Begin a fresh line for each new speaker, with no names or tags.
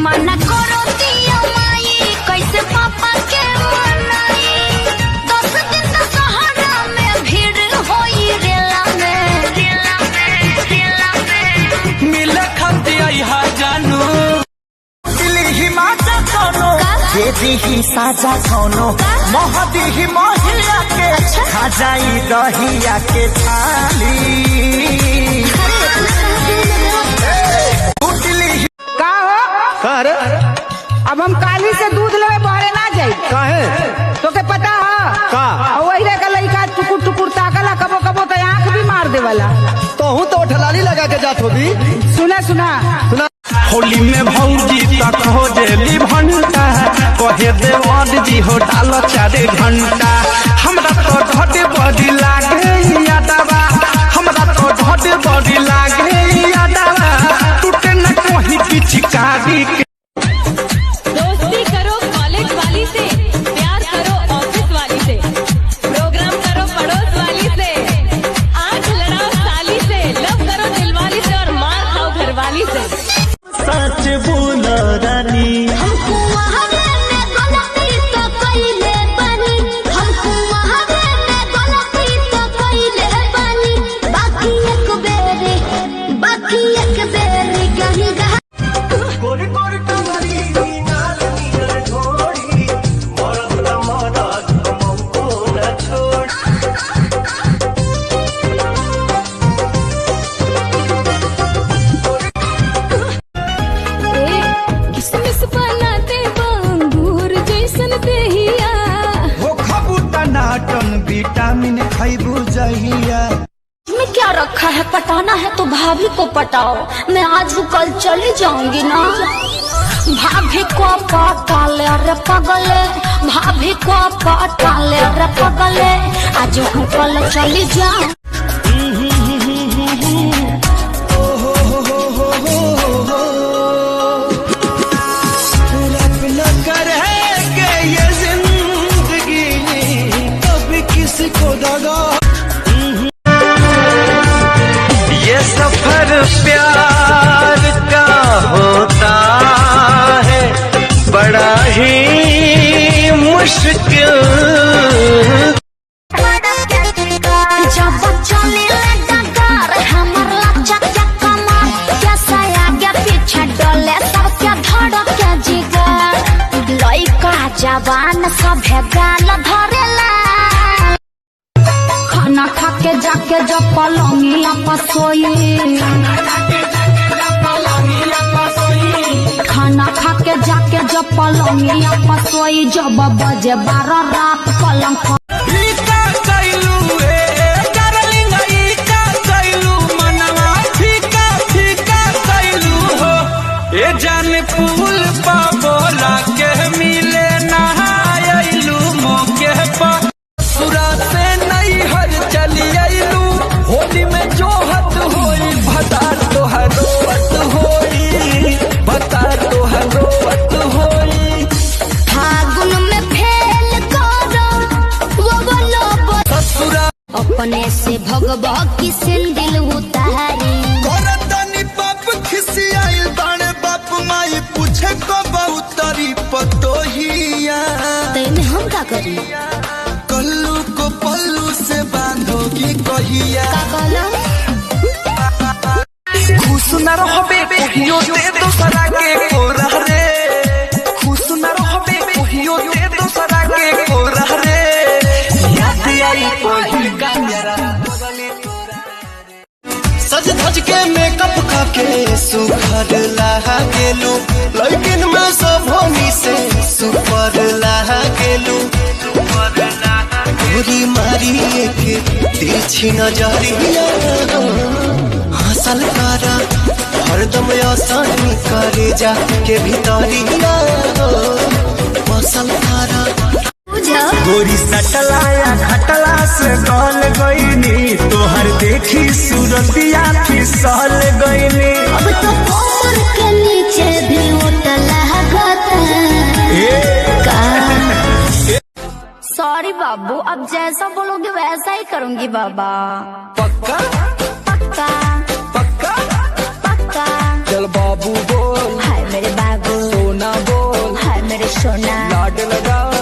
मना करो दिया माई कैसे पापा के मनाई 10 दिन दशहरा में भीड़ होई रेला में
मिले खतिया जानू दिल्ली माता कोनो बेदी ही साजा कोनो महदी ही महिया के खा जाई दहिया के थाली
अब हम काली से दूध लेवे बहरे ना जाई
काहे
तो के पता है
का
वही का लड़का टुकुर टुकुर ताकला कबो कबो तो आँख भी मार देवाला
तो हूँ तो ठलाली लगा के जात होगी।
सुना सुना
सुना
होली में भौजी तक हो जेली भंटा कहे देवाद जी हो डाल 4 घंटा हमरा तो ढट बड़ी लागे यादवा हमरा तो ढट बड़ी लागे यादवा टूटे न कोई पिचकारी
दोस्ती करो कॉलेज वाली से, प्यार करो ऑफिस वाली से, प्रोग्राम करो पड़ोस वाली से, आँख लड़ाओ साली से, लव करो दिल वाली से और मार खाओ घर वाली से।
सच बोलो रानी
हमको वहावे में गलती तो कइले बानी हमको वहावे में गलती तो कइले बानी बाकी एक बेरी कहीं गा
गोरी गोरी कमरी नाल नियर ढोड़ी मरद हमको न छोड़
किसमिस बनाते अंगूर जैसन देहिया
हो खबू टनाटन विटामिन खैबू जहिया
में क्या रखा है पटाना है तो भाभी को पटाओ मैं आज कल चली जाऊंगी ना भाभी को पटा ले रे पगले भाभी को पटा ले रे पगले आज हम कल चली जाऊं
सफर प्यार का होता है बड़ा ही मुश्किल
जब चले डगर हमर लचक के कमर कैसा आगे पीछे डोले सब क्या धड़क के जिगर लइका जवान सभे गाल धरेला खाना खा के जाके जब पलंगिया पसोई खाना खा के जाके जब पलंगिया पसोई जब बजे 12 रात पलंग
जाने पुल पा बोला के मिले नहायलू मौके पर सुरा से नहीं हर चली आयलू होली में जो हद होई बता तो हरोवत होई बता तो हरोवत होई
फागुन में फेल करो वो बोलो
ससुरा
अपने से भगवा की सिंदिल उतारी
करतनी बाप खिसियाइल बाणे बाप माई पूछे को बहुतरी पतोहिया
तेने हम का करी
कल्लू को पल्लू से बांधोगी कहिया खुश न रहबे कहियो दे दोसरा के कोरा रे खुश न रहबे कहियो दे दोसरा के कोरा रे याद आई पहिल का मेरा सज धज के मेकअप खाके सुखर लागेलू लेकिन मैं सब होनी से सुपर लागेलू गोरी मारी के तिरछी नजरिया हंसल करा हरदम आसानी करे जा के भीतरिया मसल करा गोरी सटलाया खटला से गल गईनी तोहर देखी सूरतिया फिसल गईनी
अब तो कोमर के नीचे भी उठल सॉरी बाबू अब जैसा बोलोगे वैसा ही करूंगी बाबा
पक्का
पक्का
पक्का
पक्का
चल बाबू बोल
हाय मेरे बाबू सोना
लाड लगाओ